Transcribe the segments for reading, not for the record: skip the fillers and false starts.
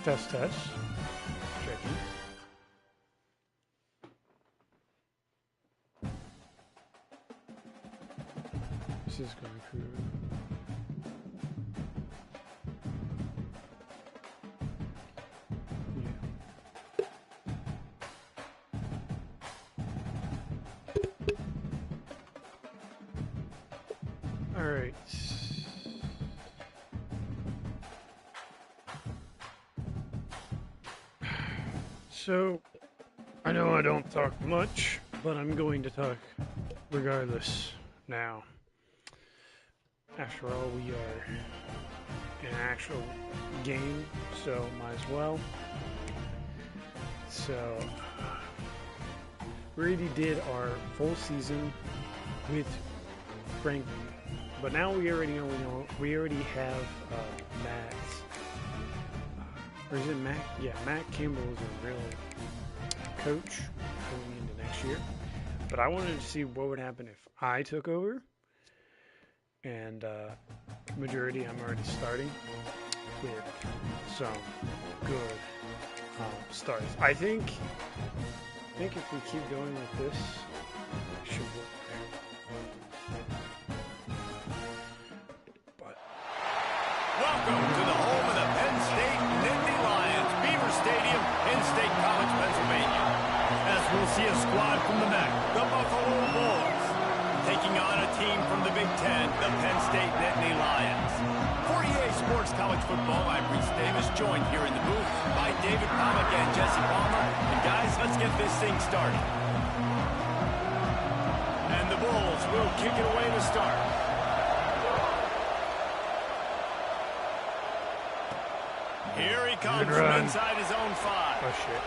Test. Checking. This is going through. Yeah. All right. So, I know I don't talk much, but I'm going to talk regardless now. After all, we are in an actual game, so might as well. So, we already did our full season with Frankie, but now we already know we already have Matt. Or is it Matt? Yeah, Matt Campbell is a real coach going into next year. But I wanted to see what would happen if I took over. And majority, I'm already starting with some good starts. I think if we keep going like this, it should work. But welcome to the home of the Penn State Nittany Lions, Beaver Stadium in State College, Pennsylvania. As we'll see a squad from the MAC, the Buffalo Bulls, taking on a team from the Big Ten, the Penn State Nittany Lions. For EA Sports College Football, I'm Reese Davis, joined here in the booth by David Pollack and Jesse Palmer. And guys, let's get this thing started. And the Bulls will kick it away to start. Here he comes from inside his own 5. oh shit.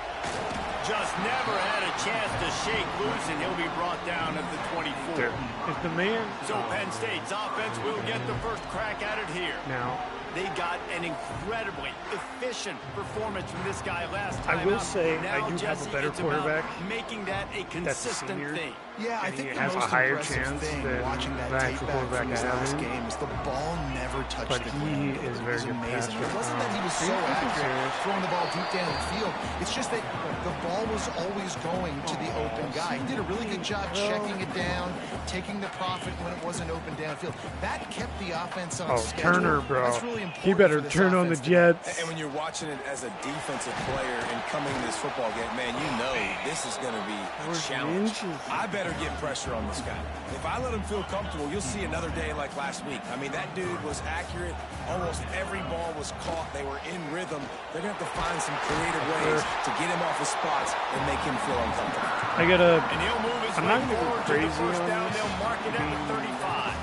Just never had a chance to shake loose, and he'll be brought down at the 24. There. Is the man? So Penn State's offense will get the first crack at it here. Now, they got an incredibly efficient performance from this guy last time. I will say now, I do Jesse, have a better quarterback. Making that a consistent thing. Yeah, I think he the has most a higher impressive chance thing than watching that the tape actual back quarterback from his I have last in. game is the ball never touched But the he ground. is very It was good amazing. passer. It wasn't that he was so Are you accurate serious? throwing the ball deep down the field. It's just that the ball was always going to the open guy. He did a really good job checking it down, taking the profit when it wasn't open downfield. That kept the offense on schedule. Turner, bro. That's really important. He better for this turn on the offense today. Jets. And when you're watching it as a defensive player and coming to this football game, man, you know this is going to be a challenge. I better get pressure on this guy. If I let him feel comfortable, you'll see another day like last week. I mean, that dude was accurate. Almost every ball was caught. They were in rhythm. They're going to have to find some creative ways to get him off his spots and make him feel uncomfortable. I gotta. And he'll move his I'm not gonna go crazy on down. this. They'll mark it at the 35.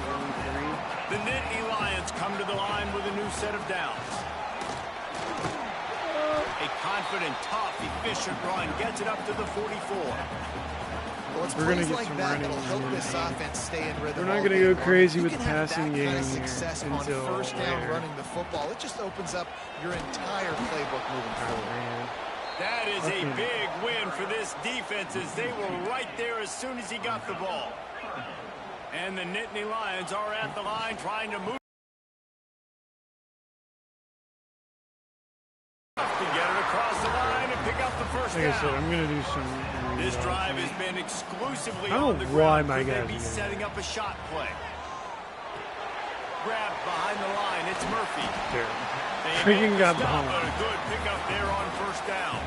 The Nittany Lions come to the line with a new set of downs. A confident, tough, efficient run gets it up to the 44. Well, it's We're gonna plays get like some that running that'll help in this here. offense stay in rhythm. We're not all gonna day go long. crazy You with can have passing that game kind of here success on until first down later. running the football. It just opens up your entire playbook moving forward. Man. That is a big win for this defense as they were right there as soon as he got the ball. And the Nittany Lions are at the line trying to move to get it across the line and pick up the first Like I said, down. I'm gonna do some. This drive has been exclusively I don't on the know why ground. my Could they guys be are doing setting up a shot play? Grabbed behind the line. It's Murphy. They Freaking make the got stop, behind. but a good pickup there on first down.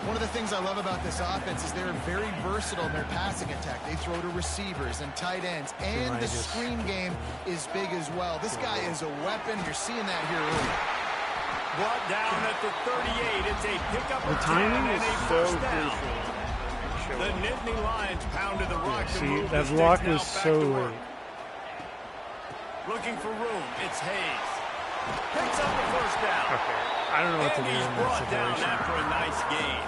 One of the things I love about this offense is they're very versatile in their passing attack. They throw to receivers and tight ends, and the screen game is big as well. This guy is a weapon. You're seeing that here early. Brought down at the 38. It's a pickup The of 10 timing and is a so first down. crucial. The Nittany Lions pounded the rock to See, move that the block Sticks now was back so to work. late. Looking for room. It's Hayes. Picks up the first down. Okay, I don't know what to do And he's in that brought down situation. after a nice gain.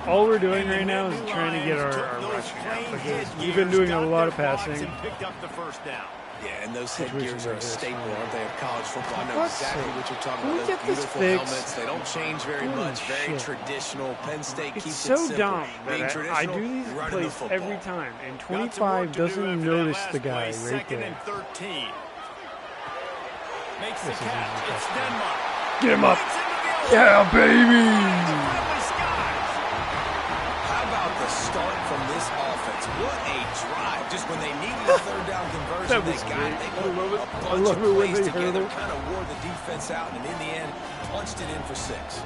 All we're doing And the right now is Nittany trying to get Lions our took those rushing plain out because head we've been gears, doing a got lot their of blocks, passing. and picked up the first down. Yeah, and those head Situations gears are a like this, staple, man. aren't they, of college football? I know What's exactly it? what you're talking Can we about. get Those this beautiful fixed? helmets. They don't change very Holy much. Very shit. traditional. Penn State It's keeps so it simple. dumb Being that I traditional, do these running the plays football. every time, and Got some 25 work to do doesn't after that notice last the guy play. right Second there. and 13. Makes the This is catch. easy. It's Denmark. Get him up. Gets into the Yeah, baby! How about the start from this offense? What a drive. Just when they needed a third down conversion, they got it. They put a bunch of plays together, kind of wore the defense out, and in the end, punched it in for 6.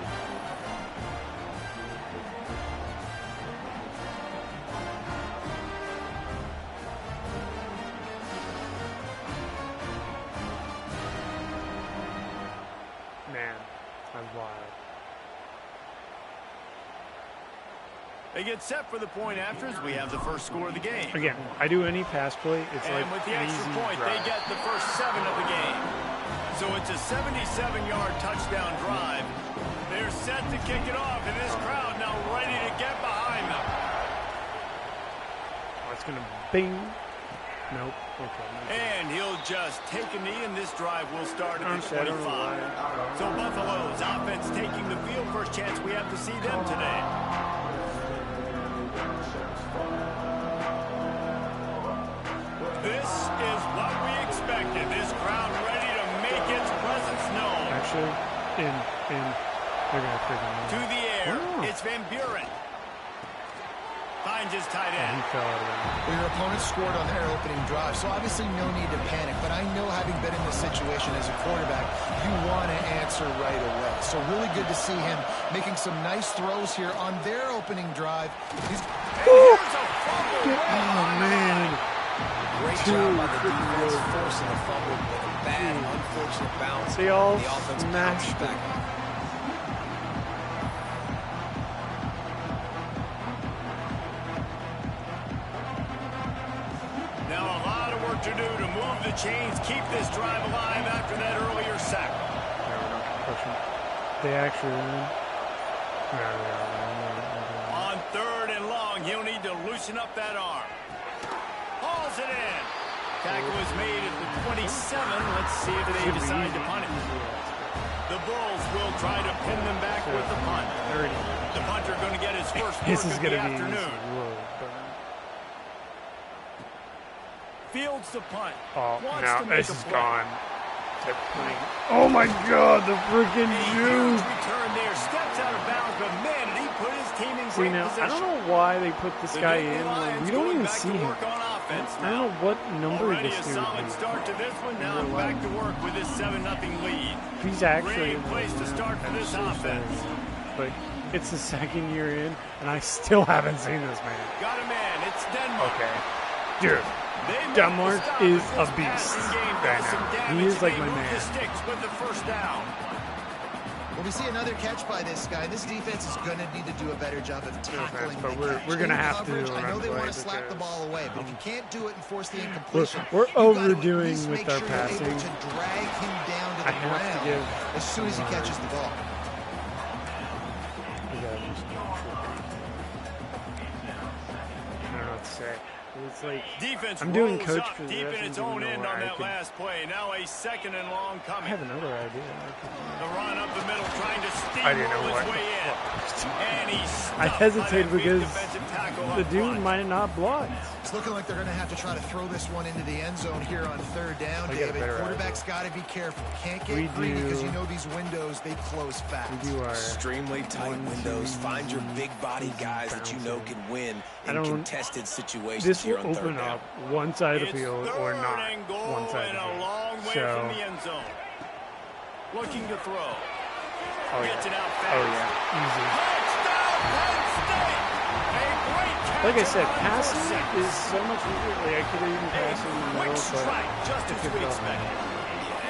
Man, that's wild. They get set for the point afters. We have the first score of the game. Again, I do any pass play, it's and like with the an extra easy point, drive. they get the first 7 of the game. So it's a 77-yard touchdown drive. They're set to kick it off, and this crowd now ready to get behind them. Oh, it's going to bing. Nope. Okay. And he'll just take a knee, and this drive will start at the 25. So Buffalo's offense taking the field. First chance we have to see them today. This is what we expected. This crowd ready to make its presence known. Actually, they're going to freaking to the air. Oh. It's Van Buren. Finds his tight end. He fell out of it. Well, your opponent scored on their opening drive, so obviously no need to panic. But I know, having been in this situation as a quarterback, you want to answer right away. So really good to see him making some nice throws here on their opening drive. Oh, man. Great job by the defense forcing a fumble with a bad, unfortunate bounce. They all the offense smashed back. Now a lot of work to do to move the chains, keep this drive alive after that earlier sack. They actually win. On 3rd and long, he'll need to loosen up that arm. Hauls it in. Tackle is made at the 27. Let's see if they decide to punt it. The Bulls will try to pin them back with the punt. The punter going to get his first work of the afternoon. Fields the punt. Oh, now this is gone. Oh my God, the freaking juice! Return there, steps out of bounds, but man, did he put his team in great position. I don't know why they put this guy in. We don't even see him. I don't know what number Already this a dude solid is. start to this one. Now back to work with this 7-0 lead. He's actually Great place to start for this offense. But it's the 2nd year in, and I still haven't seen this man. Got a man. It's Denmark. Okay, dude. Denmark is a beast right now. He is like my man. With the first down. Well, we see another catch by this guy. This defense is going to need to do a better job of tackling but the catch. we're going to have to. I know they want to slap the ball away, but if you can't do it and force the incompletion, we're overdoing with our sure passing. You're able to drag him down to the ground as soon as he catches the ball. I don't know what to say. It's like defense I'm doing rolls coach up for the deep rest in its of own the end on that last play. Now a 2nd and long I coming. have another idea. The run up the middle, trying to I didn't know steamroll what. his way in. And he's I hesitated because the dude front. might not block. It's looking like they're going to have to try to throw this one into the end zone here on 3rd down, David. Quarterback's got to be careful. Can't get greedy because you know these windows, they close fast. We do our extremely tight windows. Find your big body guys that you know can win in contested situations. This here will on 3rd open down. up one side of the field or not one side of the a field. long way from the end zone. Looking to throw. Gets it out fast. Oh yeah, easy. Touchdown, Penn State! A great catch. Like I said, passing is so much easier. Like I could even pass in the Quick middle, strike, just but as we expected.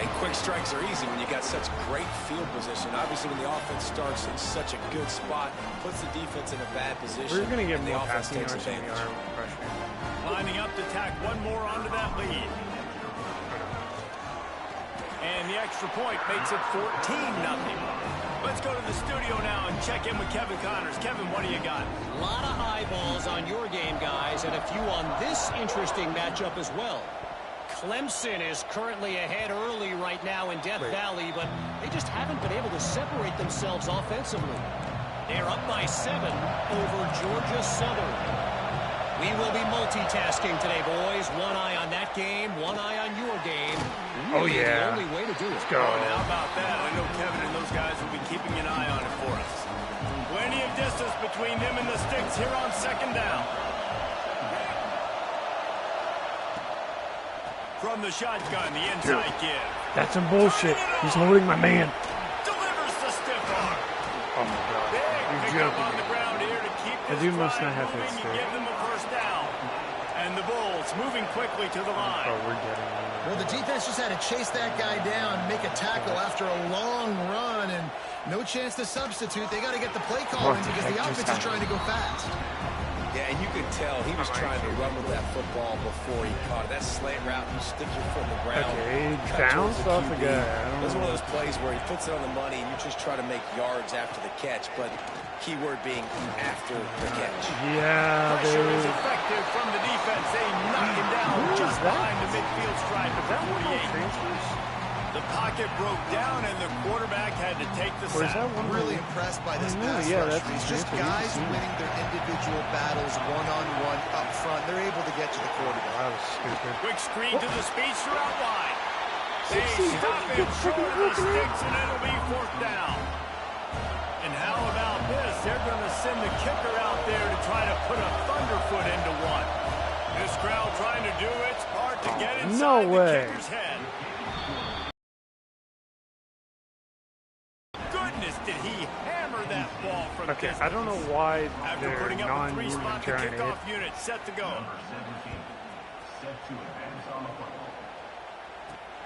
And quick strikes are easy when you got such great field position. Obviously, when the offense starts in such a good spot, puts the defense in a bad position. We're going to get and more the offense passing takes yards than we advantage. are rushing. Lining up to tack one more onto that lead. And the extra point makes it 14-0. Let's go to the studio now and check in with Kevin Connors. Kevin, what do you got? A lot of eyeballs on your game, guys, and a few on this interesting matchup as well. Clemson is currently ahead early right now in Death Valley, but they just haven't been able to separate themselves offensively. They're up by 7 over Georgia Southern. We will be multitasking today, boys. One eye on that game, one eye on your game. really the only way to do it. Let's go. Oh, and how about that? I know Kevin and those guys will be keeping an eye on it for us. Plenty of distance between them and the sticks here on second down. From the shotgun, the inside give. That's some bullshit. He's holding my man. Delivers the stiff arm. Oh my God. Big You're pick up on joking. the ground here to keep I this do must drive not have moving hit and stick. give them a first down. And the Bulls moving quickly to the line. Oh, we're getting it. Well, the defense just had to chase that guy down, make a tackle after a long run, and no chance to substitute. They got to get the play call in because the offense is trying to go fast. Yeah, and you could tell he was trying to run with that football before he caught it. That slant route, you stick your foot in the ground. Okay, cut towards bounced off the QB. guy. That's one of those plays where he puts it on the money and you just try to make yards after the catch, but keyword being after the catch. Yeah, Pressure is dude. effective from the defense. They knock him down just behind the midfield stripe at the 48. The pocket broke down, and the quarterback had to take the sack. I'm really impressed by this pass rush. It's just guys winning their individual battles one-on-one up front. They're able to get to the quarterback. That was stupid. Quick screen to the speedster out wide. They stop him short of the sticks, and it'll be fourth down. And how about this? They're going to send the kicker out there to try to put a thunderfoot into one. This crowd trying to do its part to get inside the kicker's head. Goodness, did he hammer that ball from distance. I don't know why After they're putting up a non-human three-spot, the trying to hit. kickoff unit set to go.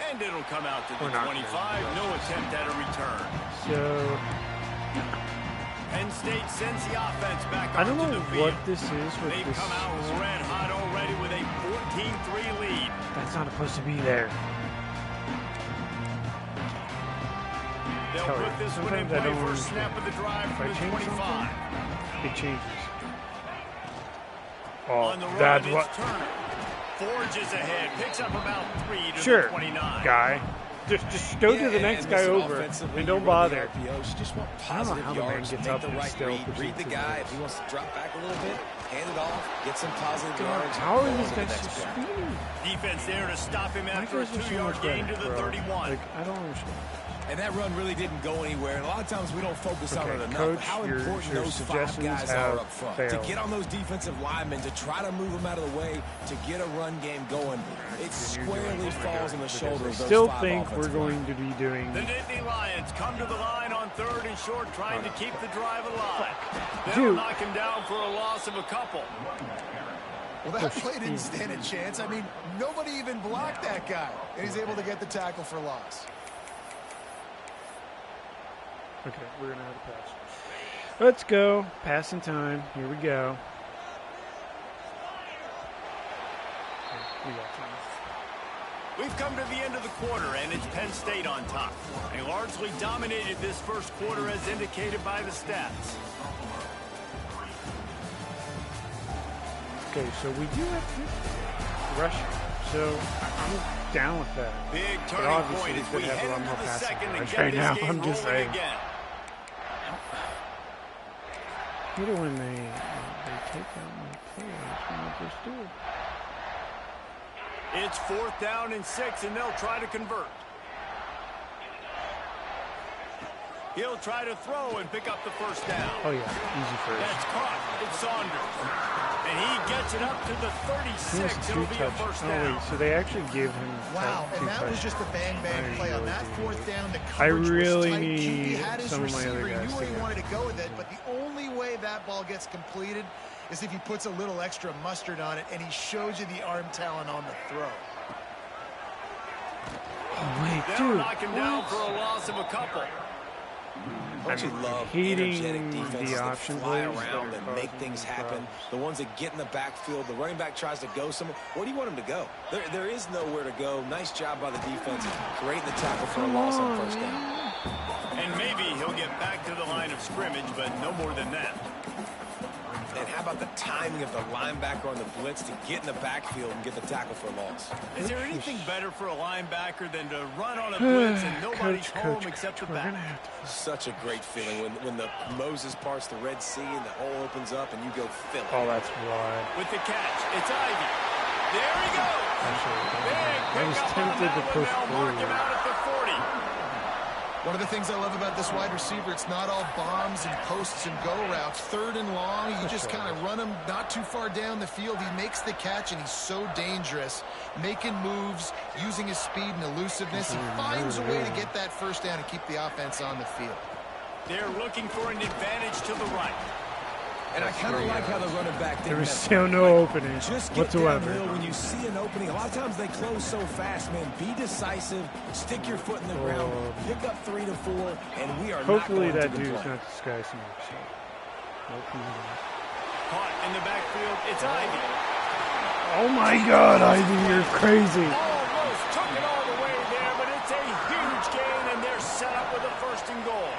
And it'll come out to the 25. No attempt at a return. So Penn State sends the offense back I don't onto know the field. what this is with They've this. come out red hot already with a 14-3 lead. That's not supposed to be there. They'll put this one in play for a snap of the drive from the 25. It changes. On the Oh, run, that's it's what. Turner. Forges ahead, picks up about 3 to Sure, the 29. guy. Just go to the next guy over and don't bother. Just want I don't know positive how the man yards, gets make up the and right still read the proceeds guy. to If he wants to drop back a little bit, hand it off, get some positive God, yards. how are and go these on to the guys next so play. speedy? Defense there to stop him My after a guys are so 2-yard much gain better, to the bro. 31. Like, I don't understand. And that run really didn't go anywhere. And a lot of times we don't focus on Okay, it enough. Coach, But how your important those five suggestions guys have are up front. failed. To get on those defensive linemen, to try to move them out of the way, to get a run game going, it squarely falls on the shoulder of those Still five think we're offensive going to be doing. The Nittany Lions come to the line on 3rd and short, trying to keep the drive alive. They'll Dude. knock him down for a loss of a couple. Well, that play didn't stand a chance. I mean, nobody even blocked that guy, and he's able to get the tackle for loss. Okay, we're gonna have to pass. Let's go. Passing time. Here we go. Okay, we got time. We've come to the end of the quarter, and it's Penn State on top. They largely dominated this first quarter as indicated by the stats. Okay, so we do have to rush. So I'm down with that. Big But turning obviously point he's as we gonna have a head lot into more the passing second and yards get right this now. game I'm just rolling saying. again. I hate it when they take out my players when they just do it. It's 4th down and 6, and they'll try to convert. He'll try to throw and pick up the first down. Oh yeah, easy first. That's caught. It's Saunders. And he gets it up to the 36. It'll be a first Oh down. wait, so they actually gave him Wow, two and that was touchdowns. just a bang-bang play. On that really 4th down, the I coverage really was tight. need QB had his some of my other receiver. He guys knew where to he go. wanted to go with it, but the only way that ball gets completed is if he puts a little extra mustard on it, and he shows you the arm talent on the throw. Oh wait, They'll dude. knock him down for a loss of a couple. Don't you love hating energetic defenses the that option fly plays around that and are make causing things happen? problems. The ones that get in the backfield, the running back tries to go somewhere. Where do you want him to go? There is nowhere to go. Nice job by the defense, creating the tackle for a loss on first down. And maybe he'll get back to the line of scrimmage, but no more than that. And how about the timing of the linebacker on the blitz to get in the backfield and get the tackle for a loss? Is there anything better for a linebacker than to run on a blitz and nobody's home except the we're back? gonna have to. Such a great feeling when the Moses parts the Red Sea and the hole opens up and you go fill it. Oh, that's wide. With the catch, it's Ivy. There he goes. Big I was tempted to push forward. One of the things I love about this wide receiver, it's not all bombs and posts and go routes. 3rd and long, you just kind of run him not too far down the field. He makes the catch, and he's so dangerous, making moves, using his speed and elusiveness. He finds a way to get that first down and keep the offense on the field. They're looking for an advantage to the right. And I kind of like how the running back did. There was still no opening whatsoever. When you see an opening, a lot of times they close so fast, man. Be decisive, stick your foot in the ground, pick up 3 to 4, and we are hopefully not going that to dude's not disguising himself. Caught in the backfield, it's Ivy. Oh my God, Ivy, you're crazy. Almost took it all the way there, but it's a huge gain, and they're set up with a 1st and goal.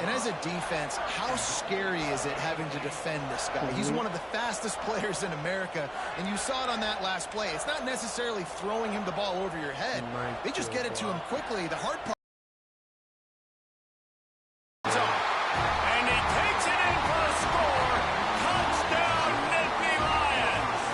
And as a defense, how scary is it having to defend this guy? He's one of the fastest players in America, and you saw it on that last play. It's not necessarily throwing him the ball over your head. They just get it to him quickly. The hard part. And he takes it in for a score. Touchdown, Nittany Lions.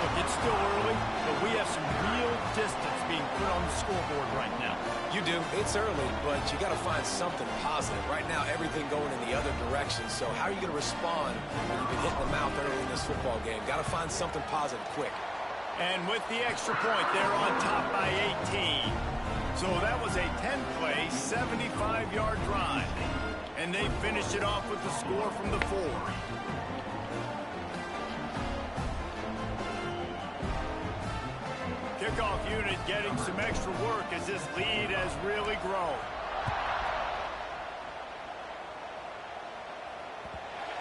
Look, it's still early, but we have some real distance being put on the scoreboard right now. You do. It's early, but you got to find something positive. Right now, everything going in the other direction. So how are you going to respond when you've been hitting the mouth early in this football game? Got to find something positive quick. And with the extra point, they're on top by 18. So that was a 10-play, 75-yard drive. And they finished it off with the score from the 4. Kickoff unit getting some extra work as this lead has really grown.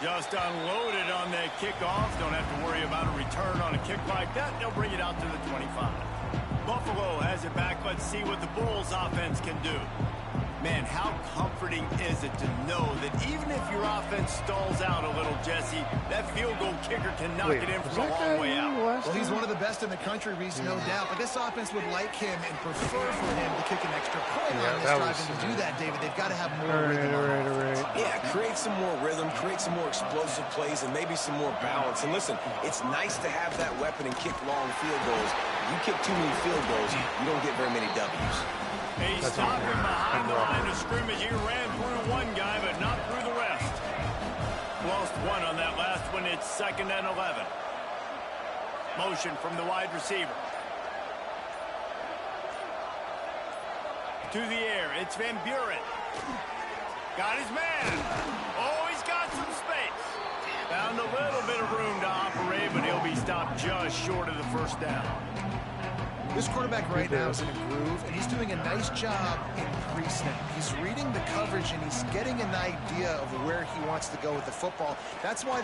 Just unloaded on that kickoff. Don't have to worry about a return on a kick like that. They'll bring it out to the 25. Buffalo has it back. Let's see what the Bulls offense can do. Man, how comforting is it to know that even if your offense stalls out a little, Jesse, that field goal kicker can knock it in from a long way out. Well, he's one of the best in the country, Reese, no doubt. But this offense would like him and prefer for him to kick an extra point on this drive. And to do that, David, they've got to have more rhythm. Yeah, create some more rhythm, create some more explosive plays, and maybe some more balance. And listen, it's nice to have that weapon and kick long field goals. You kick too many field goals, you don't get very many W's. He stopped him behind the line of scrimmage. He ran through one guy, but not through the rest. Lost one on that last one. It's 2nd and 11. Motion from the wide receiver. To the air. It's Van Buren. Got his man. Oh, he's got some space. Found a little bit of room to operate, but he'll be stopped just short of the 1st down. This quarterback right now is in a groove, and he's doing a nice job in pre-snap. He's reading the coverage, and he's getting an idea of where he wants to go with the football. That's why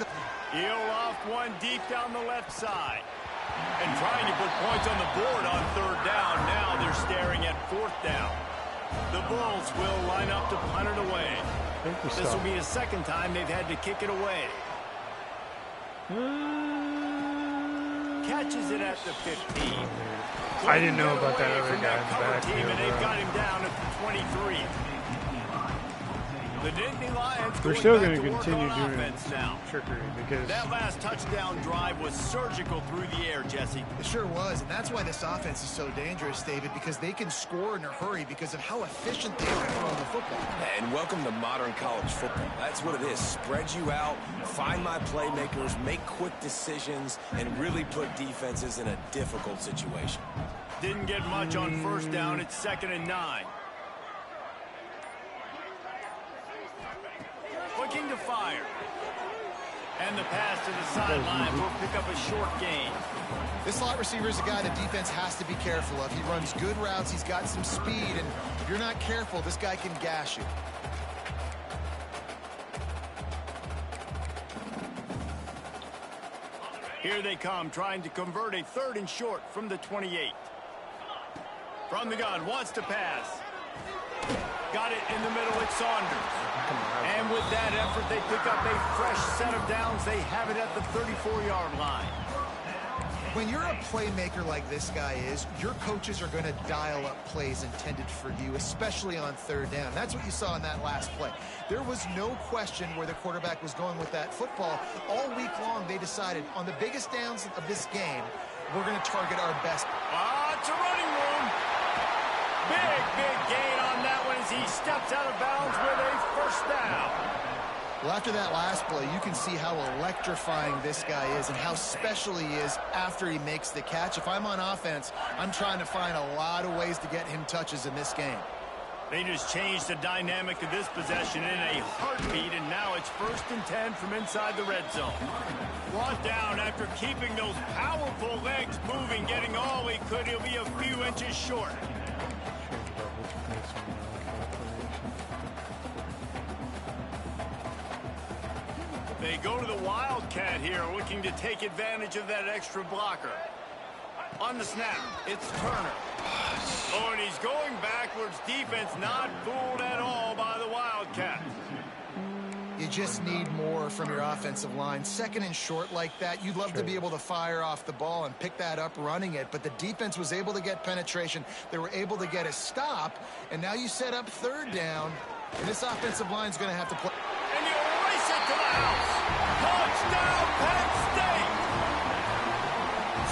He'll loft one deep down the left side. And trying to put points on the board on 3rd down. Now they're staring at 4th down. The Bulls will line up to punt it away. This will be the 2nd time they've had to kick it away. Catches it at the 15. I didn't know about that other guy in the backfield. And they've got him down at the 23. The Nittany Lions We're still going to continue doing trickery because that last touchdown drive was surgical through the air, Jesse. It sure was, and that's why this offense is so dangerous, David, because they can score in a hurry because of how efficient they are throwing the football. And welcome to modern college football. That's what it is. Spread you out, find my playmakers, make quick decisions, and really put defenses in a difficult situation. Didn't get much on 1st down. It's 2nd and 9. Looking to fire. And the pass to the sideline will pick up a short gain. This slot receiver is a guy the defense has to be careful of. He runs good routes. He's got some speed, and if you're not careful, this guy can gash you. Here they come, trying to convert a 3rd and short from the 28. From the gun, wants to pass. Got it in the middle, it's Saunders. And with that effort, they pick up a fresh set of downs. They have it at the 34-yard line. When you're a playmaker like this guy is, your coaches are going to dial up plays intended for you, especially on 3rd down. That's what you saw in that last play. There was no question where the quarterback was going with that football. All week long, they decided on the biggest downs of this game, we're going to target our best. It's a running room. Big gain on that one as he steps out of bounds with a first down. Well, after that last play, you can see how electrifying this guy is and how special he is after he makes the catch. If I'm on offense, I'm trying to find a lot of ways to get him touches in this game. They just changed the dynamic of this possession in a heartbeat, and now it's 1st and 10 from inside the red zone. Brought down after keeping those powerful legs moving, getting all he could. He'll be a few inches short. They go to the Wildcat here, looking to take advantage of that extra blocker. On the snap, it's Turner. Oh, and he's going backwards. Defense not fooled at all by the Wildcat. You just need more from your offensive line. 2nd and short like that, you'd love to be able to fire off the ball and pick that up running it, but the defense was able to get penetration. They were able to get a stop, and now you set up 3rd down, and this offensive line is going to have to play. And you race it to the house. Touchdown, Penn State.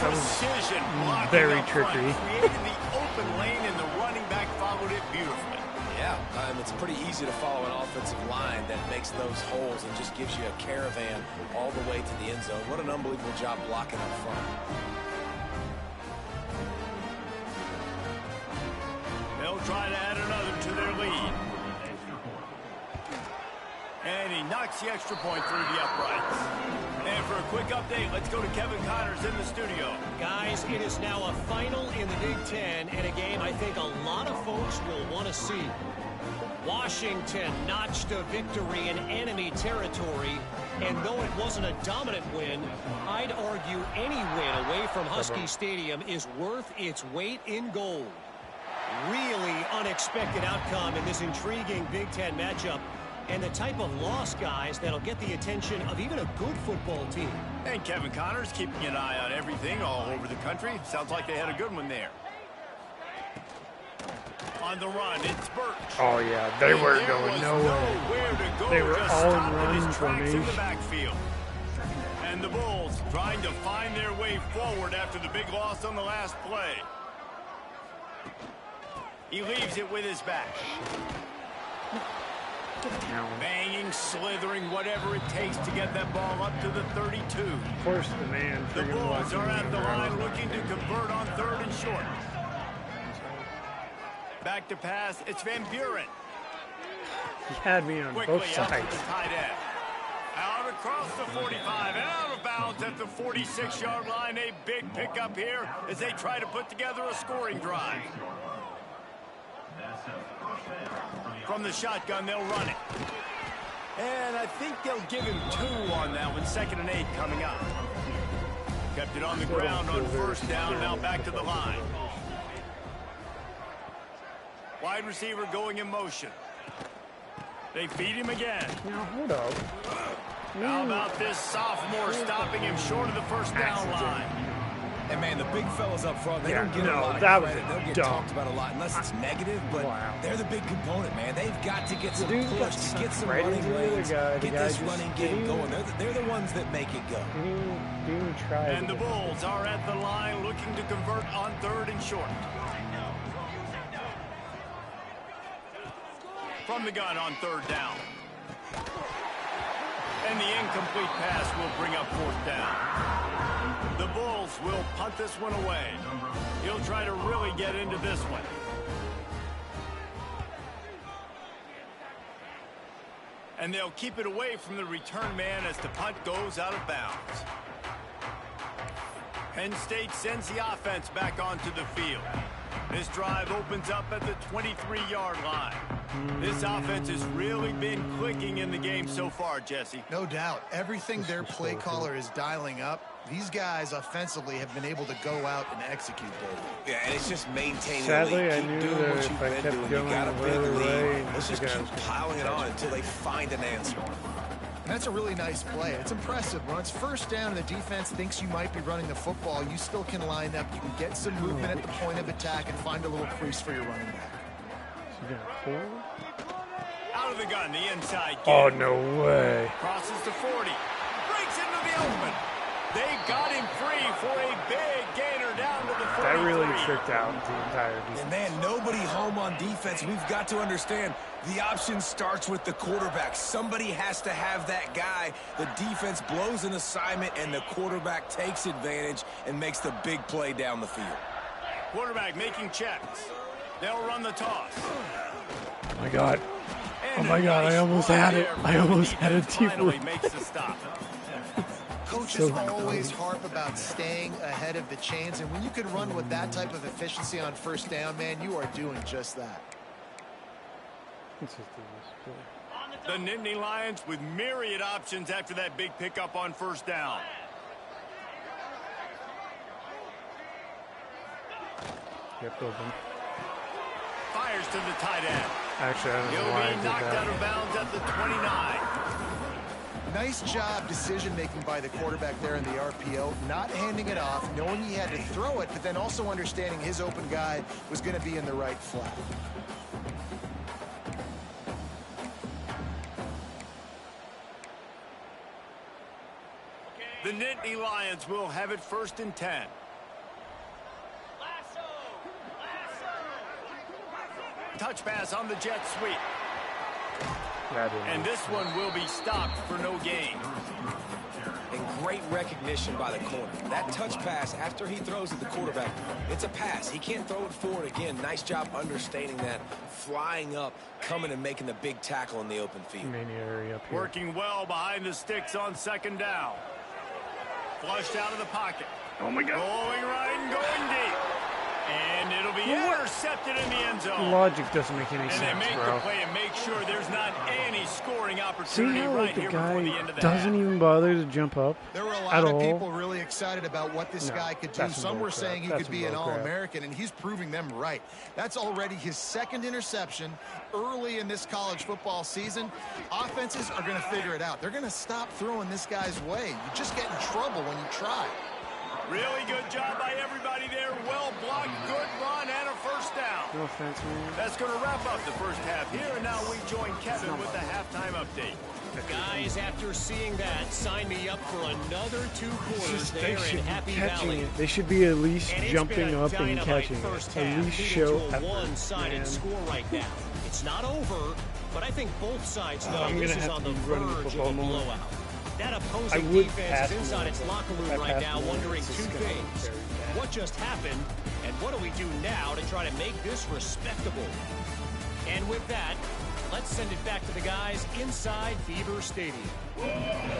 Precision blocking very up tricky. front, created the open lane, and the running back followed it beautifully. Yeah, it's pretty easy to follow an offensive line that makes those holes and just gives you a caravan all the way to the end zone. What an unbelievable job blocking up front. They'll try to add another to their lead. And he knocks the extra point through the uprights. And for a quick update, let's go to Kevin Connors in the studio. Guys, it is now a final in the Big Ten, and a game I think a lot of folks will want to see. Washington notched a victory in enemy territory, and though it wasn't a dominant win, I'd argue any win away from Husky Stadium is worth its weight in gold. Really unexpected outcome in this intriguing Big Ten matchup, and the type of loss, guys, that'll get the attention of even a good football team. And Kevin Connors keeping an eye on everything all over the country. Sounds like they had a good one there. On the run, it's Birch. Oh, yeah, they were going nowhere. They were all in run formation. In the backfield. And the Bulls trying to find their way forward after the big loss on the last play. He leaves it with his back. Banging, slithering, whatever it takes to get that ball up to the 32. Of course, the man. The Bulls are at the line looking to convert on 3rd and short. Back to pass, it's Van Buren. He had me on both sides. Out to the tight end. Out across the 45 and out of bounds at the 46-yard line. A big pickup here as they try to put together a scoring drive. From the shotgun, they'll run it. And I think they'll give him 2 on that one. 2nd and 8 coming up. Kept it on the ground on 1st down. Now back to the line. Wide receiver going in motion. They feed him again. Now, hold up. How about this sophomore stopping him short of the 1st down line? And, man, the big fellas up front, they don't get a lot of credit. They'll get talked about a lot unless it's negative, but they're the big component, man. They've got to get some push to get some running lanes, get this running game going. They're the ones that make it go. And the Bulls are at the line looking to convert on 3rd and short. From the gun on 3rd down. And the incomplete pass will bring up 4th down. The Bulls will punt this one away. He'll try to really get into this one. And they'll keep it away from the return man as the punt goes out of bounds. Penn State sends the offense back onto the field. This drive opens up at the 23-yard line. This offense has really been clicking in the game so far, Jesse. No doubt. Everything their play caller is dialing up, these guys offensively have been able to go out and execute, David. Yeah, and it's just maintaining Sadly, the lead. I Keep knew doing that what if you've I been kept doing. going You got a the big other way, lead. Let's just keep piling it on until they find an answer. That's a really nice play. It's impressive. When it's 1st down and the defense thinks you might be running the football, you still can line up. You can get some movement at the point of attack and find a little crease for your running back. Out of the gun, the inside. Oh, no way. Crosses to 40. Breaks into the open. They got him free for a big gainer down to the 43. That really tricked out the entire defense. And man, nobody home on defense. We've got to understand the option starts with the quarterback. Somebody has to have that guy. The defense blows an assignment, and the quarterback takes advantage and makes the big play down the field. Quarterback making checks. They'll run the toss. Oh my God. Oh my God, I almost had it. I almost had a deep run. Makes the stop. Coaches always harp about staying ahead of the chains, and when you can run with that type of efficiency on first down, man, you are doing just that. The Nittany Lions with myriad options after that big pickup on first down. Yep, open. Fires to the tight end. Actually, I don't know He'll why I be did knocked that. out of bounds at the 29. Nice job decision-making by the quarterback there in the RPO, not handing it off, knowing he had to throw it, but then also understanding his open guy was going to be in the right flat. The Nittany Lions will have it 1st and 10. Touch pass on the jet sweep. And this one will be stopped for no gain. And great recognition by the corner. That touch pass after he throws at the quarterback, it's a pass. He can't throw it forward again. Nice job understanding that, flying up, coming and making the big tackle in the open field. Area up here. Working well behind the sticks on 2nd down. Flushed out of the pocket. Oh my God. Going right and going deep. And it'll be intercepted in the end zone. Logic doesn't make any And they sense, make bro. the play and make sure there's not any scoring See opportunity how right the here before the guy end of the doesn't half. even bother to jump up There were a at lot of all? people really excited about what this No, guy could do. that's some Some were bull crap. saying he That's could be some an bull crap. All-American, and he's proving them right. That's already his 2nd interception early in this college football season. Offenses are going to figure it out. They're going to stop throwing this guy's way. You just get in trouble when you try. Really good job by everybody there. Well blocked, good run, and a 1st down. No offense, man. That's going to wrap up the first half here, and now we join Kevin with the halftime update. Guys, after seeing that, sign me up for another 2 quarters They there should in be Happy catching Valley. it. They should be at least And it's jumping been a up and dynamite catching first it. half, At least leading show to a effort, one-sided man. score right now. It's not over, but I think both sides know I'm this gonna is have on to the be running the verge of football a more. blowout. That I opposing would defense pass is inside more, its locker but room if I right pass now more, wondering it's 2 just gonna be things. very bad. What just happened, and what do we do now to try to make this respectable? And with that, let's send it back to the guys inside Beaver Stadium.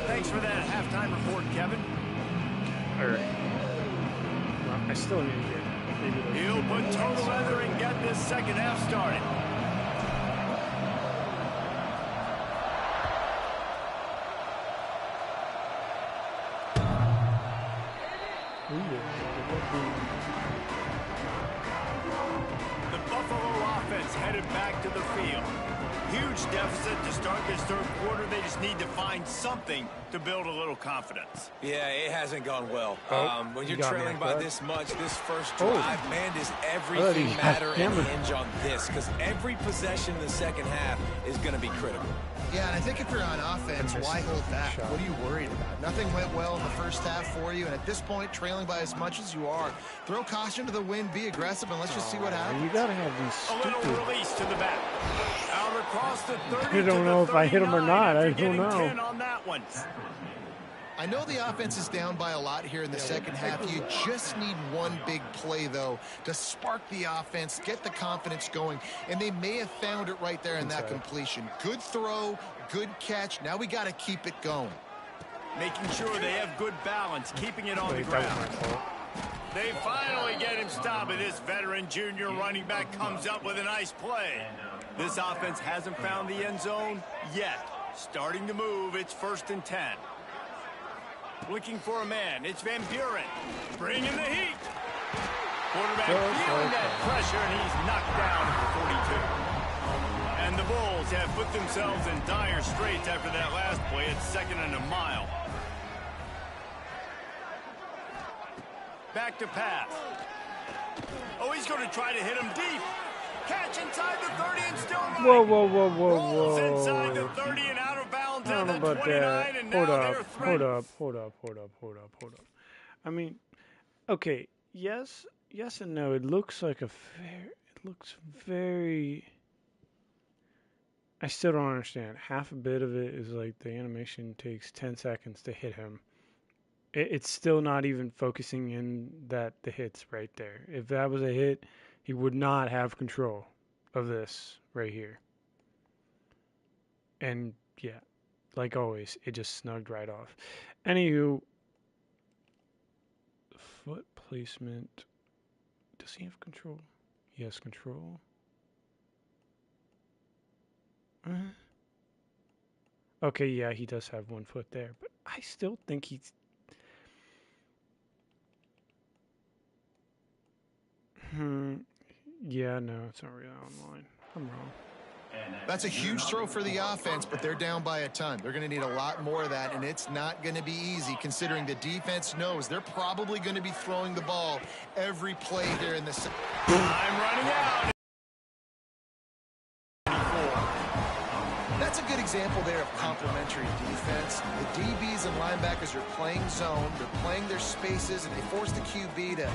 Thanks for that halftime report, Kevin. All right. Well, I still need to get maybe those He'll 2 put more total points. leather and get this second half started. The Buffalo offense headed back to the field. Huge deficit to start this 3rd quarter. They just need to find something to build a little confidence. Yeah, it hasn't gone well. When you're got me trailing off by guard. this much, this first Oh. drive, man, does I everything thought he matter got and hammered. hinge on this? Because every possession in the second half is going to be critical. Yeah, and I think if you're on offense, Missed why hold back? shot. What are you worried about? Nothing went well in the first half for you, and at this point, trailing by as much as you are, throw caution to the wind, be aggressive, and let's just see what happens. You gotta have these A little stupid. release to the back. Out across the 30 I don't to know the if I hit him or 39 not. I after don't getting know. 10 on that one. I know the offense is down by a lot here in the second half. You just need one big play, though, to spark the offense, get the confidence going, and they may have found it right there in that completion. Good throw, good catch. Now we got to keep it going. Making sure they have good balance, keeping it on the Wait, that was ground. my fault. They finally get him stopped, and this veteran junior running back comes up with a nice play. This offense hasn't found the end zone yet. Starting to move, it's 1st and 10. Looking for a man, it's Van Buren. Bringing the heat. Quarterback feeling that pressure, and he's knocked down at the 42. And the Bulls have put themselves in dire straits after that last play. It's 2nd and a mile. Back to pass. Oh, he's going to try to hit him deep. Catch inside the 30 and still running. Whoa, whoa, whoa, whoa, Rolls whoa. inside the 30 and out of bounds I at don't know the about 29, that. and Hold now up, they're hold up. I mean, okay, yes and no. It looks like very. I still don't understand. Half a bit of it is like the animation takes 10 seconds to hit him. It's still not even focusing in that the hit's right there. If that was a hit, he would not have control of this right here. And yeah, like always, it just snugged right off. Anywho, foot placement. Does he have control? He has control. Okay, yeah, he does have one foot there, but I still think he's. Yeah, no, it's not really online. I'm wrong. That's a huge throw for the offense, but they're down by a ton. They're going to need a lot more of that, and it's not going to be easy considering the defense knows they're probably going to be throwing the ball every play here in the second. Time running out. That's a good example there of complementary defense. The DBs and linebackers are playing zone. They're playing their spaces, and they force the QB to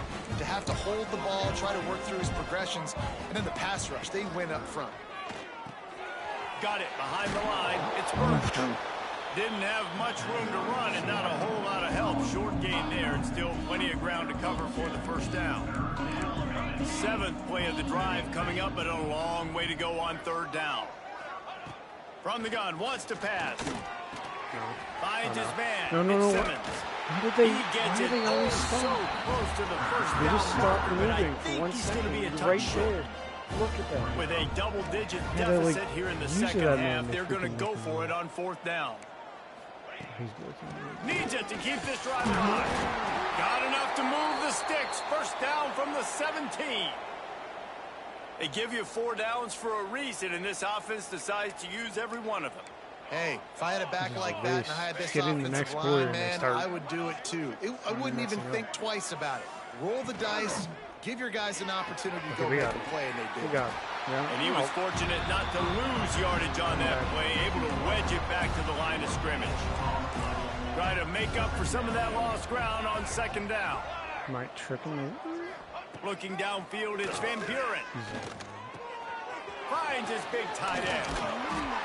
have to hold the ball, try to work through his progressions, and then the pass rush, they win up front. Got it behind the line. It's Burke. Didn't have much room to run and not a whole lot of help. Short gain there and still plenty of ground to cover for the first down. 7th play of the drive coming up, but a long way to go on 3rd down. From the gun, wants to pass. Finds his man. No. Simmons. Why did they so always stop? close to the first They down just stopped marker, but I moving for think 1 he's second. going to be a It was touch right short. there. Look at that. With a double-digit Yeah, deficit like, here in the usually second that half, man they're is going to freaking go looking for at it on 4th down. He's looking. Needs it to keep this drive alive. Got enough to move the sticks. First down from the 17. They give you 4 downs for a reason, and this offense decides to use every one of them. Hey, if I had a back like that and I had this Getting the offensive next line, quarter, man, I would do it too. I wouldn't even think twice about it. Roll the dice, give your guys an opportunity to go make a play, and they did. Yeah. And he was fortunate not to lose yardage on that play, able to wedge it back to the line of scrimmage. Try to make up for some of that lost ground on 2nd down. Might trip him. Looking downfield, it's Van Buren. Finds his big tight end.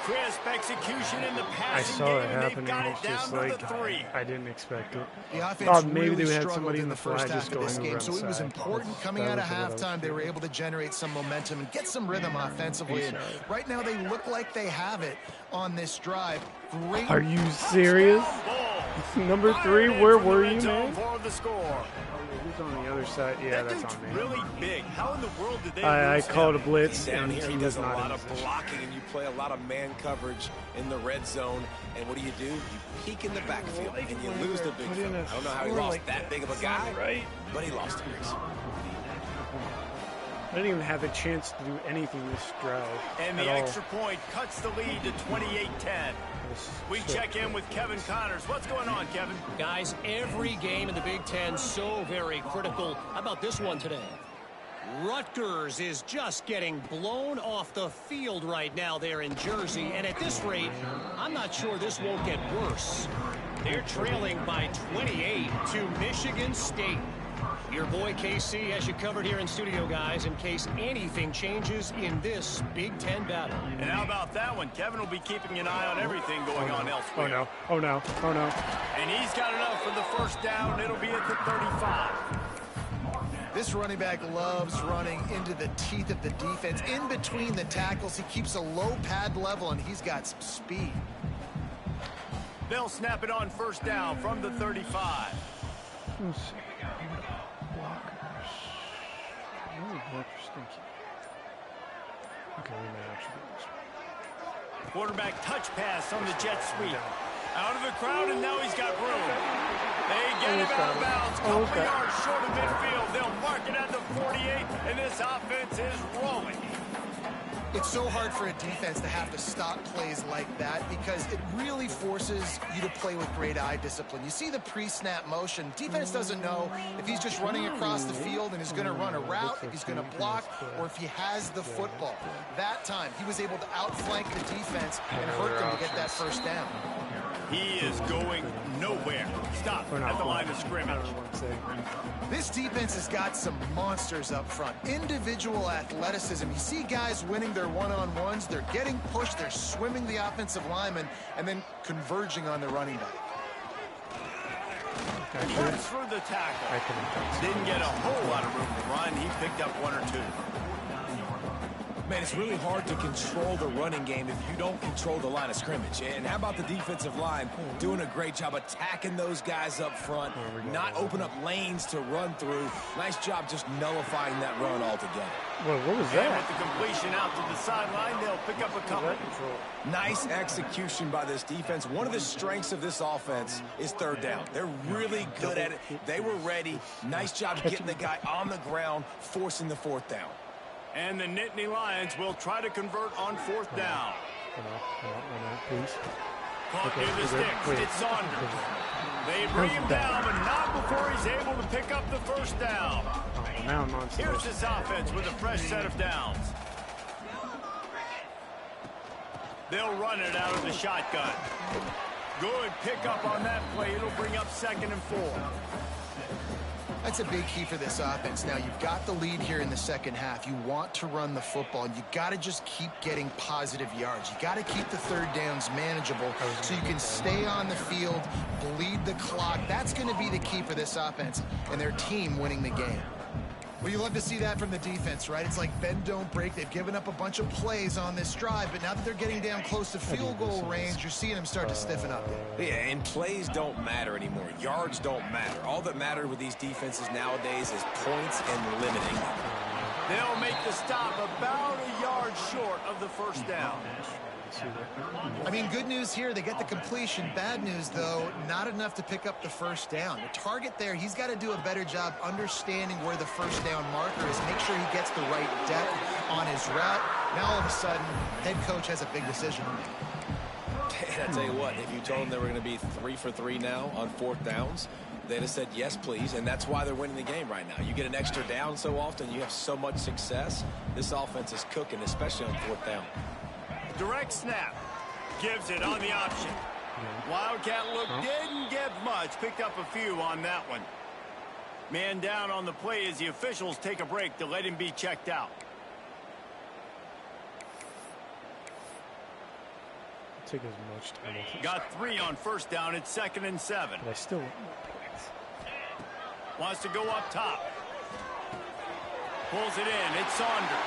Crisp execution in the passing game. I saw it They've happening. got it It's down just to like the 3. I didn't expect it. The offense Thought maybe really they would have struggled somebody in in the the first fly half just of this going game, over so it was outside. important coming out of halftime. They were able to generate some momentum and get some rhythm offensively. And right now, they look like they have it on this drive. Great. Are you serious? Number 3, where were you, man? For the score. He's on the other side. Yeah, that's on me. Really big. How in the world did they I lose called a him? blitz, Down and here, he he was does a not lot in of position. blocking, and you play a lot of man coverage in the red zone. And what do? You peek in the backfield, and you lose the big fella. I don't know how he lost that big of a guy, but he lost him. I didn't even have a chance to do anything this drive. And the extra point cuts the lead to 28-10. We check in with Kevin Connors. What's going on, Kevin? Guys, every game in the Big Ten so very critical. How about this one today? Rutgers is just getting blown off the field right now there in Jersey. And at this rate, I'm not sure this won't get worse. They're trailing by 28 to Michigan State. Your boy KC has you covered here in studio, guys, in case anything changes in this Big Ten battle. And how about that one? Kevin will be keeping an eye on everything going on elsewhere. Oh no. And he's got enough for the first down. It'll be at the 35. This running back loves running into the teeth of the defense. In between the tackles, he keeps a low pad level, and he's got some speed. They'll snap it on first down from the 35. Let's see. Walker's stinky. Okay, we may actually do this. Quarterback touch pass on the jet sweep. Out of the crowd, and now he's got room. They get him out of bounds. Couple yards short of midfield. They'll mark it at the 48, and this offense is rolling. It's so hard for a defense to have to stop plays like that because it really forces you to play with great eye discipline. You see the pre-snap motion. Defense doesn't know if he's just running across the field and is going to run a route, if he's going to block, or if he has the football. That time, he was able to outflank the defense and hurt them to get that first down. He is going nowhere. Stop at the line of scrimmage. This defense has got some monsters up front. Individual athleticism. You see guys winning their one-on-ones. They're getting pushed. They're swimming the offensive lineman and then converging on the running back. Works for the tackle. Didn't get a whole lot of room to run. He picked up one or two. Man, it's really hard to control the running game if you don't control the line of scrimmage. And how about the defensive line doing a great job attacking those guys up front, not open up lanes to run through. Nice job just nullifying that run altogether. Well, what was that? And with the completion out to the sideline, they'll pick up a couple. Nice execution by this defense. One of the strengths of this offense is third down. They're really good at it. They were ready. Nice job getting the guy on the ground, forcing the fourth down. And the Nittany Lions will try to convert on fourth down. Please. Caught near the sticks. It's Saunders. They bring him down, but not before he's able to pick up the first down. Here's this offense with a fresh set of downs. They'll run it out of the shotgun. Good pickup on that play. It'll bring up 2nd and 4. That's a big key for this offense. Now, you've got the lead here in the second half. You want to run the football, and you got to just keep getting positive yards. You got to keep the third downs manageable so you can stay on the field, bleed the clock. That's going to be the key for this offense and their team winning the game. Well, you love to see that from the defense, right? It's like bend, don't break. They've given up a bunch of plays on this drive, but now that they're getting down close to field goal range, you're seeing them start to stiffen up. Yeah, and plays don't matter anymore. Yards don't matter. All that matters with these defenses nowadays is points and limiting. They'll make the stop about a yard short of the first down. I mean, good news here, they get the completion. Bad news, though, not enough to pick up the first down. The target there, he's got to do a better job understanding where the first down marker is, make sure he gets the right depth on his route. Now, all of a sudden, head coach has a big decision to make. And I tell you what, if you told them they were going to be 3 for 3 now on fourth downs, they'd have said, yes, please, and that's why they're winning the game right now. You get an extra down so often, you have so much success. This offense is cooking, especially on fourth down. Direct snap. Gives it on the option. Wildcat look didn't get much. Picked up a few on that one. Man down on the play as the officials take a break to let him be checked out. Take as much time. Got 3 on first down. It's 2nd and 7. But I still wants to go up top. Pulls it in. It's Saunders.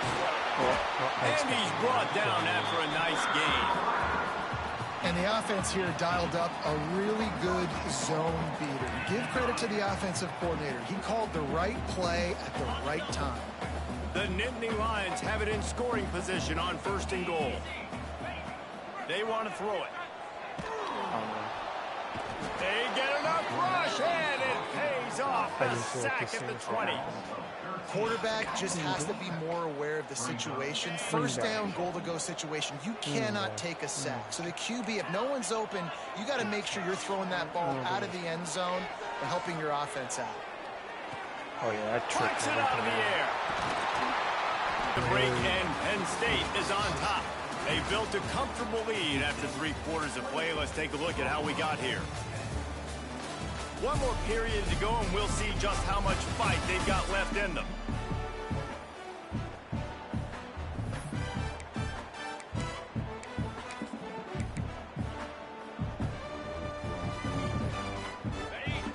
And he's brought down after a nice gain. And the offense here dialed up a really good zone beater. Give credit to the offensive coordinator. He called the right play at the right time. The Nittany Lions have it in scoring position on 1st and goal. They want to throw it. They get enough rush, and it pays off. A sack at the 20. Quarterback just has to be more aware of the situation. First down, goal-to-go situation. You cannot take a sack. So the QB, if no one's open, you got to make sure you're throwing that ball out of the end zone and helping your offense out. Oh, yeah, that tricks it out of the air. The break, and Penn State is on top. They built a comfortable lead after 3 quarters of play. Let's take a look at how we got here. One more period to go, and we'll see just how much fight they've got left in them.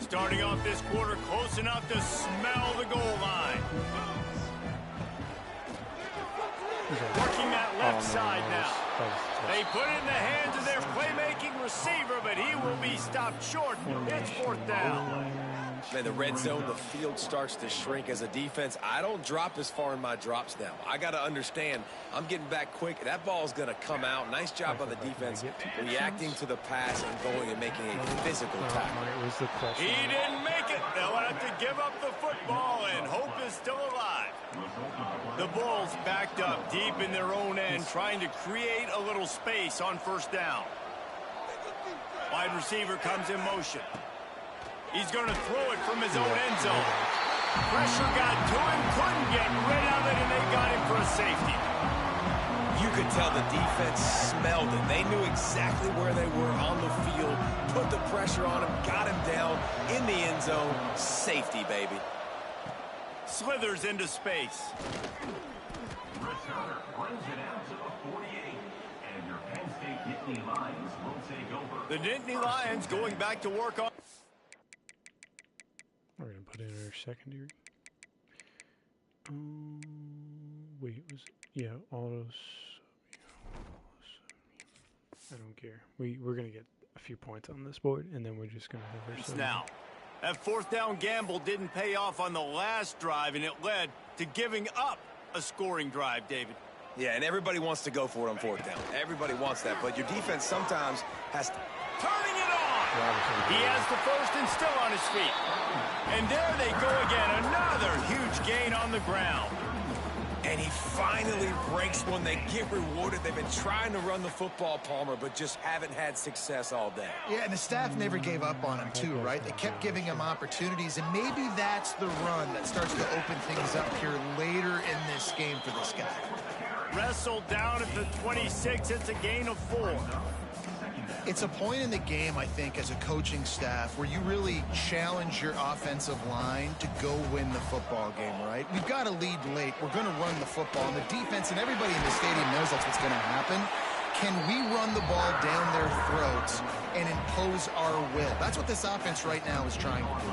Starting off this quarter close enough to smell the goal line. Working that left side now. They put it in the hands of their playmaking receiver, but he will be stopped short. It's 4th down. Man, the red zone, the field starts to shrink as a defense. I don't drop as far in my drops now. I got to understand, I'm getting back quick. That ball is going to come out. Nice job by the defense reacting to the pass and going and making a physical tackle. He didn't make it. They'll have to give up the football, and hope is still alive. The Bulls backed up deep in their own end, trying to create a little space on first down. Wide receiver comes in motion. He's going to throw it from his own end zone. Pressure got to him, couldn't get rid of it, and they got him for a safety. You could tell the defense smelled it. They knew exactly where they were on the field, put the pressure on him, got him down in the end zone. Safety, baby. Slithers into space. Returner runs it out to the 48, and your Penn State Nittany Lions will take over. The Nittany Lions going back to work on. We're going to put in our secondary. Wait, was it? Yeah, autos. I don't care. We're going to get a few points on this board, and then we're just going to have It's now. That fourth down gamble didn't pay off on the last drive, and it led to giving up a scoring drive, David. Yeah, and everybody wants to go for it on fourth down. Everybody wants that, but your defense sometimes has to... Turning it on! He has the first and still on his feet. And there they go again. Another huge gain on the ground. And he finally breaks one. They get rewarded. They've been trying to run the football, Palmer, but just haven't had success all day. Yeah, and the staff never gave up on him, too, right? They kept giving him opportunities, and maybe that's the run that starts to open things up here later in this game for this guy. Wrestled down at the 26. It's a gain of 4. It's a point in the game, I think, as a coaching staff where you really challenge your offensive line to go win the football game, right? We've got to lead late. We're going to run the football. And the defense and everybody in the stadium knows that's what's going to happen. Can we run the ball down their throats and impose our will? That's what this offense right now is trying to do.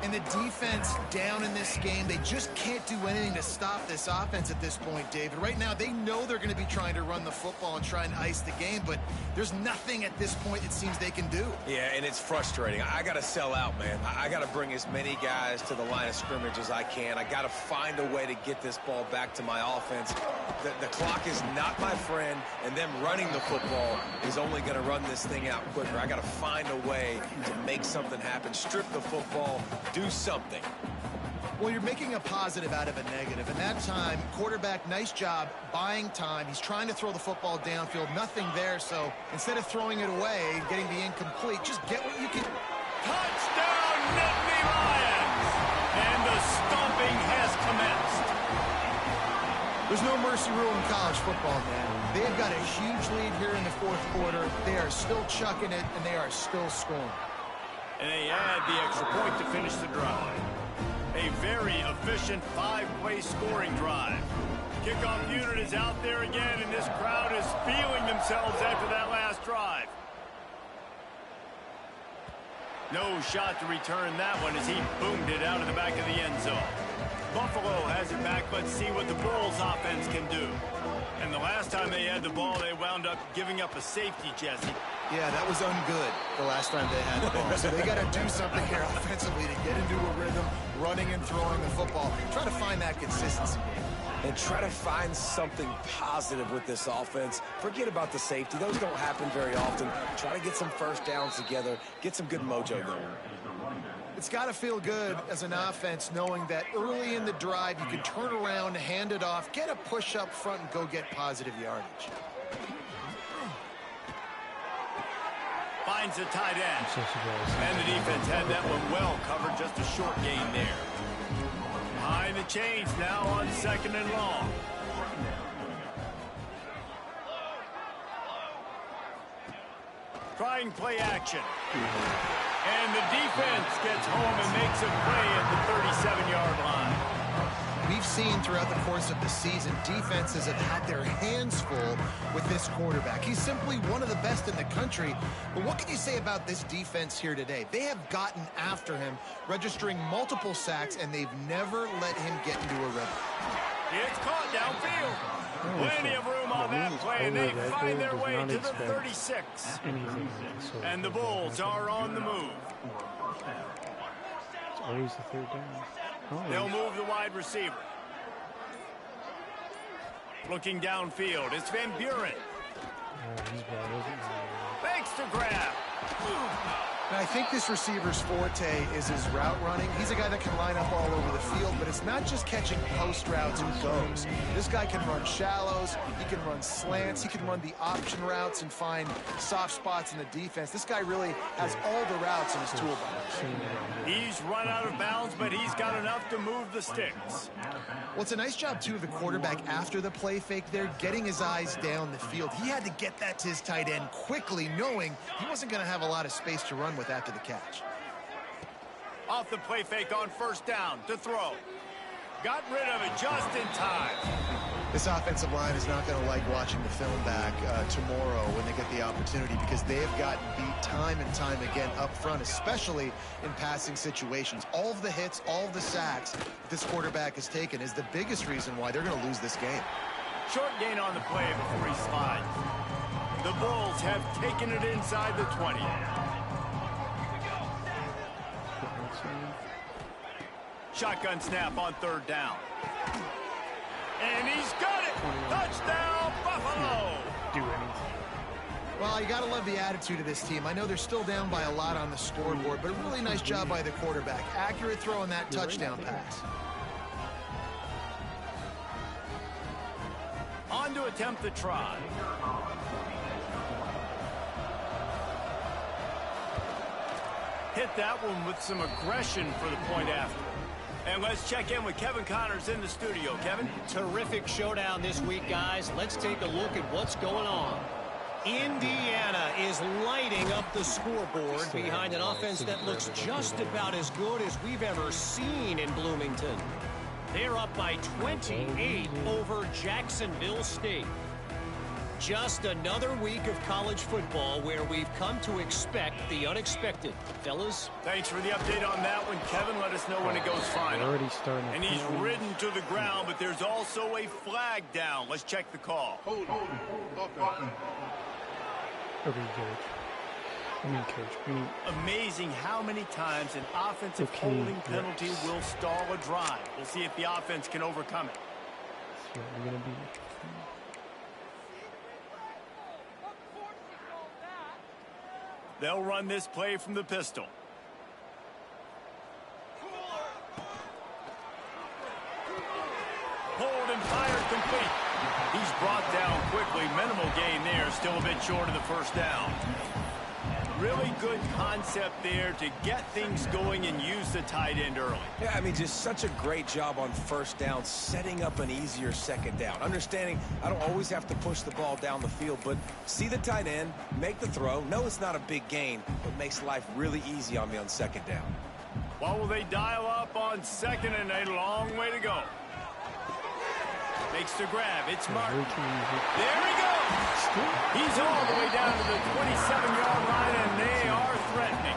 And the defense down in this game, they just can't do anything to stop this offense at this point, David. Right now, they know they're going to be trying to run the football and try and ice the game, but there's nothing at this point it seems they can do. Yeah, and it's frustrating. I got to sell out, man. I got to bring as many guys to the line of scrimmage as I can. I got to find a way to get this ball back to my offense. The clock is not my friend, and them running the football is only going to run this thing out quicker. I got to find a way to make something happen, strip the football, do something. Well, you're making a positive out of a negative. And that time, quarterback, nice job buying time. He's trying to throw the football downfield. Nothing there. So instead of throwing it away, getting the incomplete, just get what you can. Touchdown, Nittany Lions! And the stomping has commenced. There's no mercy rule in college football, man. They've got a huge lead here in the fourth quarter. They are still chucking it, and they are still scoring. And they add the extra point to finish the drive. A very efficient 5-play scoring drive. Kickoff unit is out there again, and this crowd is feeling themselves after that last drive. No shot to return that one as he boomed it out of the back of the end zone. Buffalo has it back. Let's see what the Bulls offense can do. And the last time they had the ball, they wound up giving up a safety, Jesse. Yeah, that was ungood the last time they had the ball. So they got to do something here offensively to get into a rhythm, running and throwing the football. Try to find that consistency. And try to find something positive with this offense. Forget about the safety. Those don't happen very often. Try to get some first downs together. Get some good mojo going. It's got to feel good as an offense knowing that early in the drive you can turn around, hand it off, get a push up front, and go get positive yardage. Finds a tight end. And the defense had that one well covered, just a short gain there. Behind the chains now on 2nd and long. Trying play action. And the defense gets home and makes a play at the 37-yard line. We've seen throughout the course of the season, defenses have had their hands full with this quarterback. He's simply one of the best in the country. But what can you say about this defense here today? They have gotten after him, registering multiple sacks, and they've never let him get into a rhythm. It's caught downfield. Plenty of room on that play, and they find their way to the 36. And the Bulls are on the move. It's always the third down. They'll move the wide receiver. Looking downfield, it's Van Buren. He's bad, isn't he? Fakes to grab. And I think this receiver's forte is his route running. He's a guy that can line up all over the field, but it's not just catching post routes and goes. This guy can run shallows, he can run slants, he can run the option routes and find soft spots in the defense. This guy really has all the routes in his toolbox. He's run out of bounds, but he's got enough to move the sticks. Well, it's a nice job, too, of the quarterback after the play fake there, getting his eyes down the field. He had to get that to his tight end quickly, knowing he wasn't going to have a lot of space to run with after the catch. Off the play fake on first down to throw. Got rid of it just in time. This offensive line is not going to like watching the film back tomorrow when they get the opportunity, because they have gotten beat time and time again up front, especially in passing situations. All of the hits, all of the sacks this quarterback has taken is the biggest reason why they're going to lose this game. Short gain on the play before he slides. The Bulls have taken it inside the 20. Shotgun snap on third down. And he's got it! Touchdown, Buffalo! Do anything. Well, you got to love the attitude of this team. I know they're still down by a lot on the scoreboard, but a really nice job by the quarterback. Accurate throw on that touchdown pass. On to attempt the try. Hit that one with some aggression for the point after. And let's check in with Kevin Connors in the studio. Kevin? Terrific showdown this week, guys. Let's take a look at what's going on. Indiana is lighting up the scoreboard behind an offense that looks just about as good as we've ever seen in Bloomington. They're up by 28 over Jacksonville State. Just another week of college football where we've come to expect the unexpected. Fellas? Thanks for the update on that one, Kevin. Let us know when it goes final. Already starting. And he's ridden to the ground, but there's also a flag down. Let's check the call. Okay, Coach. Amazing how many times an offensive holding penalty will stall a drive. We'll see if the offense can overcome it. That's what we're going to be. They'll run this play from the pistol. Pulled and fired complete. He's brought down quickly. Minimal gain there. Still a bit short of the first down. Really good concept there to get things going and use the tight end early. Yeah, I mean, just such a great job on first down, setting up an easier second down. Understanding I don't always have to push the ball down the field, but see the tight end, make the throw. No, it's not a big gain, but makes life really easy on me on second down. What will they dial up on second and a long way to go? Makes the grab. It's Martin. There he goes. He's all the way down to the 27-yard line, and they are threatening.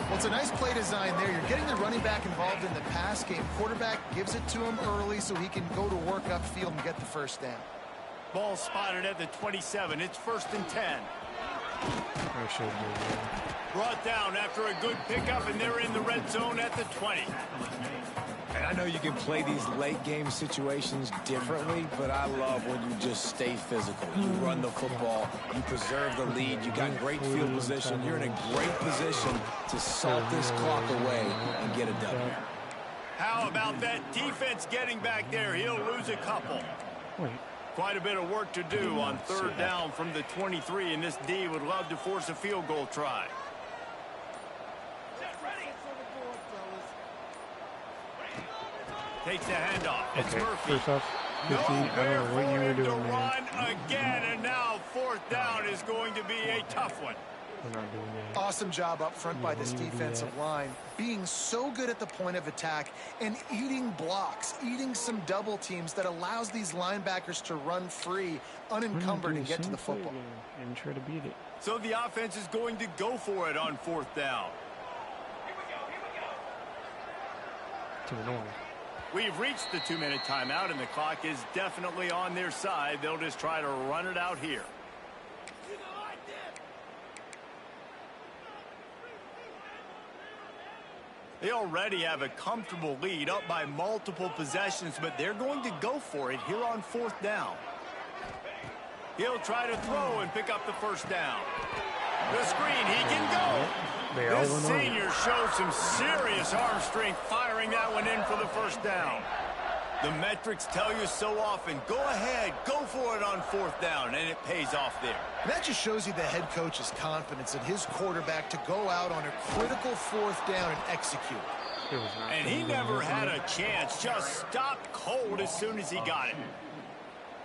Well, it's a nice play design there. You're getting the running back involved in the pass game. Quarterback gives it to him early so he can go to work upfield and get the first down. Ball spotted at the 27. It's 1st and 10. Brought down after a good pickup, and they're in the red zone at the 20. And I know you can play these late-game situations differently, but I love when you just stay physical. You run the football, you preserve the lead, you got great field position, you're in a great position to salt this clock away and get a W. How about that defense getting back there? He'll lose a couple. Quite a bit of work to do on third down from the 23, and this D would love to force a field goal try. Takes the handoff. It's Murphy. First off, 15, I don't know what you were doing, run again, and now 4th down is going to be a tough one. We're not doing that. Awesome job up front by this defensive line, being so good at the point of attack and eating blocks, eating some double teams that allows these linebackers to run free, unencumbered, and get to the football. And try to beat it. So the offense is going to go for it on 4th down. To the north. We've reached the 2-minute timeout, and the clock is definitely on their side. They'll just try to run it out here. They already have a comfortable lead, up by multiple possessions, but they're going to go for it here on 4th down. He'll try to throw and pick up the first down. The screen, he can go. This senior shows some serious arm strength firing that one in for the first down. The metrics tell you so often, go ahead, go for it on 4th down, and it pays off there. And that just shows you the head coach's confidence in his quarterback to go out on a critical 4th down and execute. And he never had a chance, just stopped cold as soon as he got it.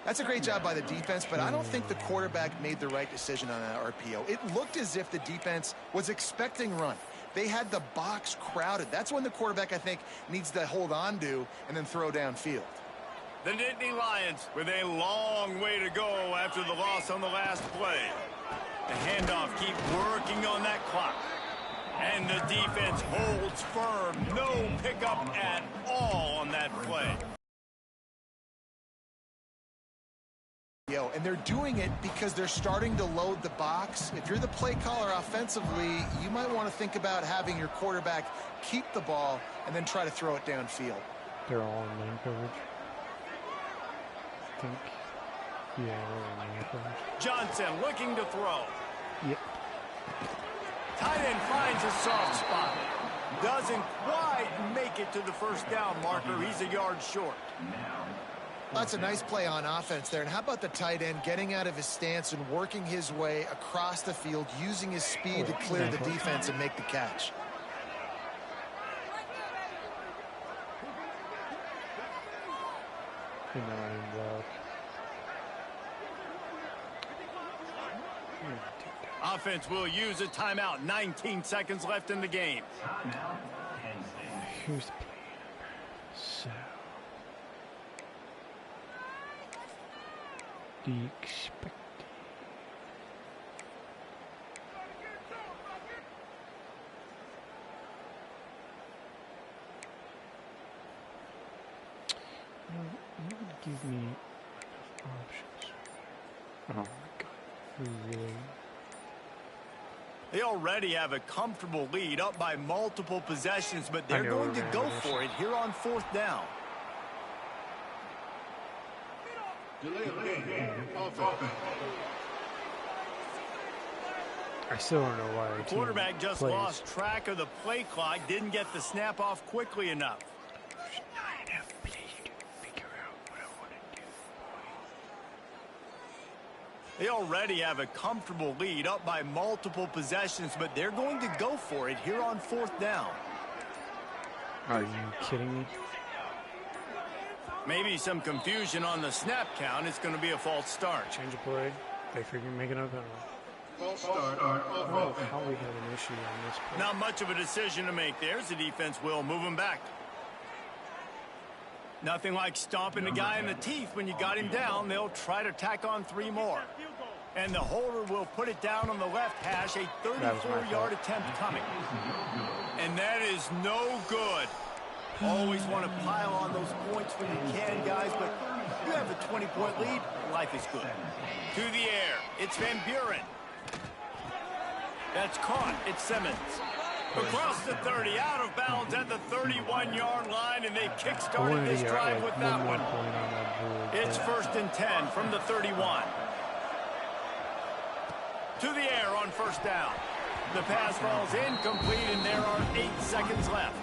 That's a great job by the defense, but I don't think the quarterback made the right decision on that RPO. It looked as if the defense was expecting run. They had the box crowded. That's when the quarterback, I think, needs to hold on to and then throw downfield. The Nittany Lions with a long way to go after the loss on the last play. The handoff keep working on that clock. And the defense holds firm. No pickup at all on that play. And they're doing it because they're starting to load the box. If you're the play caller offensively, you might want to think about having your quarterback keep the ball and then try to throw it downfield. They're all in man coverage. I think. Yeah, they're in man coverage. Johnson looking to throw. Yep. Tight end finds a soft spot. Doesn't quite make it to the first down marker. He's a yard short. That's a nice play on offense there. And how about the tight end getting out of his stance and working his way across the field, using his speed to clear the defense and make the catch. Offense will use a timeout. 19 seconds left in the game. Here's the play. So the expected. You would give me enough options. Oh my god. Really? They already have a comfortable lead, up by multiple possessions, but they're going to go for it here on 4th down. I still don't know why. The quarterback just lost track of the play clock, didn't get the snap off quickly enough. They already have a comfortable lead, up by multiple possessions, but they're going to go for it here on 4th down. Are you kidding me? Maybe some confusion on the snap count. It's going to be a false start. Change of play. They figure making up. False start. How we have an issue on this play? Not much of a decision to make there. The defense will move him back. Nothing like stomping the guy in the teeth when you got him down. They'll try to tack on 3 more. And the holder will put it down on the left hash. A 34-yard attempt coming. And that is no good. Always want to pile on those points when you can, guys, but you have a 20-point lead. Life is good. To the air. It's Van Buren. That's caught. It's Simmons. Across the 30, out of bounds at the 31-yard line, and they kick-started this drive with that one. It's 1st and 10 from the 31. To the air on 1st down. The pass falls incomplete, and there are 8 seconds left.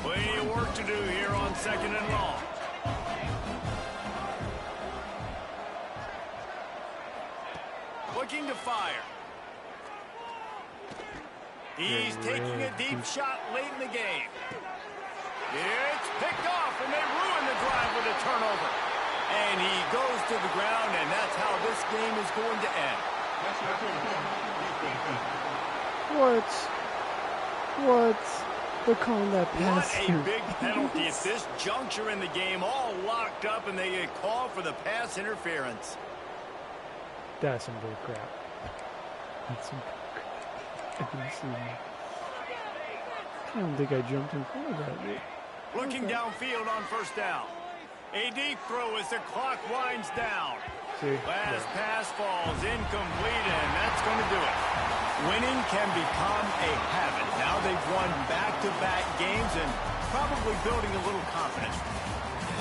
Plenty of work to do here on 2nd and long. Looking to fire. He's taking a deep shot late in the game. It's picked off, and they ruin the drive with a turnover. And he goes to the ground, and that's how this game is going to end. What? They're calling that pass. What a big penalty at this juncture in the game, all locked up, and they get called for the pass interference. That's some bull crap. That's some bull crap. I don't think I jumped in front of that. Looking downfield on 1st down. A deep throw as the clock winds down. Last pass falls incomplete, and that's going to do it. Winning can become a habit. Now they've won back-to-back games and probably building a little confidence.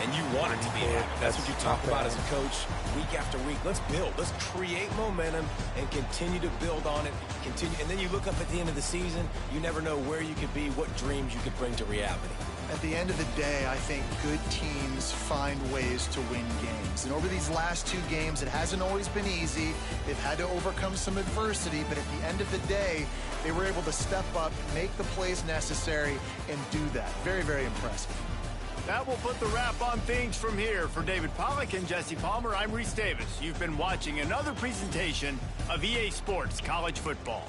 And you want it to be a habit. That's what you talk about as a coach week after week. Let's build. Let's create momentum and continue to build on it. And then you look up at the end of the season, you never know where you could be, what dreams you could bring to reality. At the end of the day, I think good teams find ways to win games. And over these last 2 games, it hasn't always been easy. They've had to overcome some adversity, but at the end of the day, they were able to step up, make the plays necessary, and do that. Very, very impressive. That will put the wrap on things from here. For David Pollack and Jesse Palmer, I'm Reese Davis. You've been watching another presentation of EA Sports College Football.